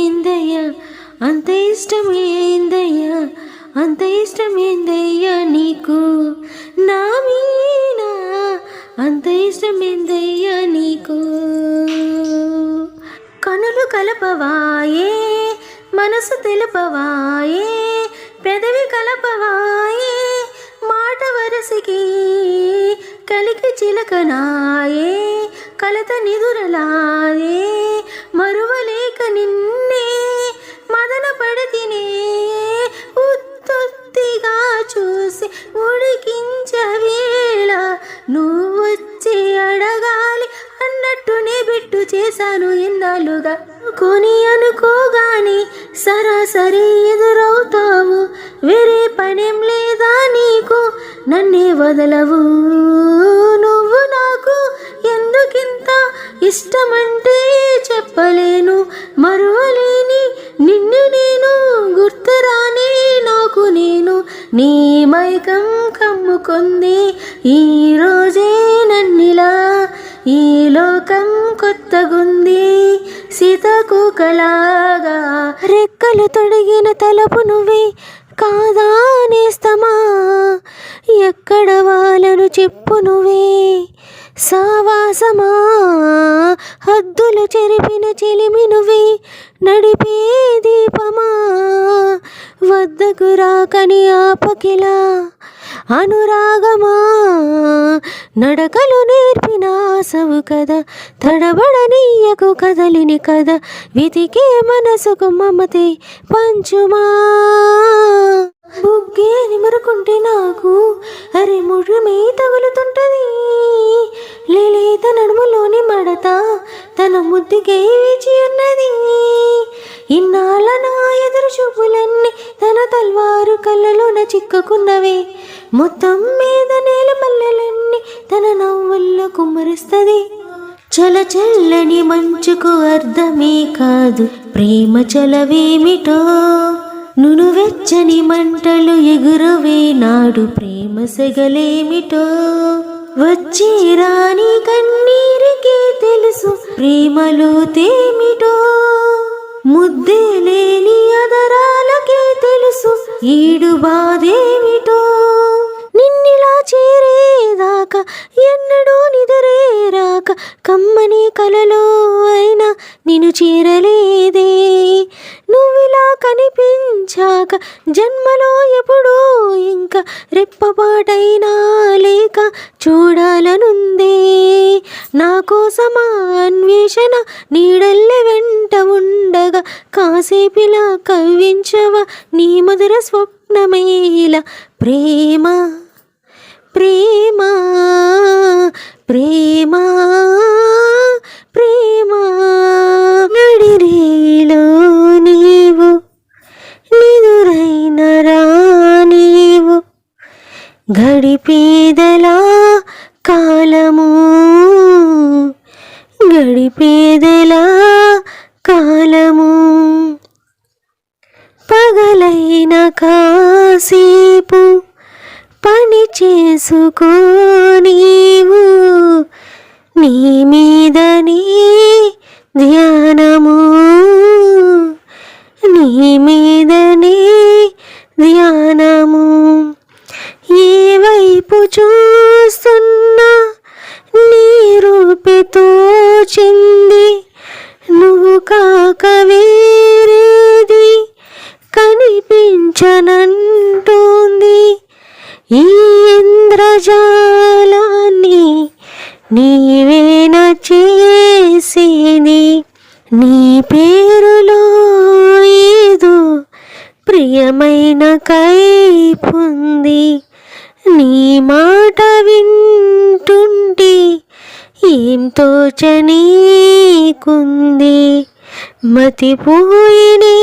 ఇష్టమేందయ్యా అంత ఇష్టమేందయ్యా అంత ఇష్టమేందయ్యా నీకు నా మీద అంత ఇష్టమేందయ్యా నీకు కనులు కలపవాయే మనసు తెలుపవాయే పెదవి కలపవాయే మాట వరసికి కలికి చిలకనాయే కలత నిదురలాయే మరువలేక నిన్నే మదన పడితినే ఉత్తొత్తిగా చూసి ఉడికించవేళ నువ్వు వచ్చి అడగాలి అన్నట్టునే బిట్టు చేశాను ఎన్నాళ్ళుగా కొని అనుకోగాని సరాసరి ఎదురవుతావు వేరే పనేం లేదా నీకు నన్నే వదలవు నువ్వు నాకు ఎందుకింత ఇష్టమంటే చెప్పలేను మరువలేని నిన్ను నేను గుర్తురానే నాకు నేను నీ మైకం కమ్ముకుంది ఈరోజే నన్నిలా ఈ లోకం కొత్తగుంది సీతకుకలాగా రెక్కలు తొడిగిన తలపు నువ్వే కాదా నేస్తమా ఎక్కడ వాళ్ళను చెప్పు నువ్వే సావాసమా హద్దులు చెరిపిన చెలిమి నువ్వే నడిపే దీపమా వద్దకు రాకని ఆపకిలా అనురాగమా నడకలు నేర్పిన ఆసవు కదా తడబడనీయకు కదలిని కదా విధికే మనసుకు మమతే పంచుమా బుగ్గే నిమరుకుంటే నాకు అరే ముడిమే తగులుతుంటది లేలేత నడుములోని మడత తన ముద్దుకే వేచి ఉన్నది ఇన్నాళ్ళ నా ఎదురు చూపులన్నీ తన తల్వారు కళ్ళలోన చిక్కుకున్నవే మొత్తం మీద నేల మల్లెలన్నీ తన నవ్వుల్లో కుమ్మరిస్తుంది చల్లని మంచుకు అర్థమే కాదు ప్రేమ చలవేమిటో నును వెచ్చని మంటలు ఎగురవే నాడు ప్రేమ సెగలేమిటో వచ్చి రాని కన్నీరికే తెలుసు ప్రేమలో తేమిటో ముద్దే లేని అదరాలకే తెలుసు ఈడు బాధేమిటో నిన్నిలా చేరేదాకా ఎన్నడూ నిదురేరాక కమ్మని కలలో అయినా నిన్ను చేరలేదే నువ్విలా కనిపించాక జన్మలో ఎప్పుడూ ఇంకా రెప్పపాటైనా లేక చూడాలనుందే నా కోసమా అన్వేషణ నీడల్లె వెంట ఉండగా కాసేపిలా కవ్వించవా నీ మధుర స్వప్నమేలా ప్రేమ ప్రేమ ప్రేమ ప్రేమ నడిరేలో నీవు నిదురైన రానీవు గడిపేదలా కాలము గడిపేదలా కాలము పగలైన కాసేపు పని చేసుకో నీవు నీ మీదనే ధ్యానము నీ మీదనే ధ్యానము ఏ వైపు చూస్తున్నా నీ రూపితో చింది నువ్వు కాక వేరేది కనిపించనంటోంది ఈ ఇంద్రజాలాన్ని నీవేన చేసేది నీ పేరులో ఏదో ప్రియమైన కైపుంది నీ మాట వింటుంటే ఏం తోచనీకుంది మతిపోయినే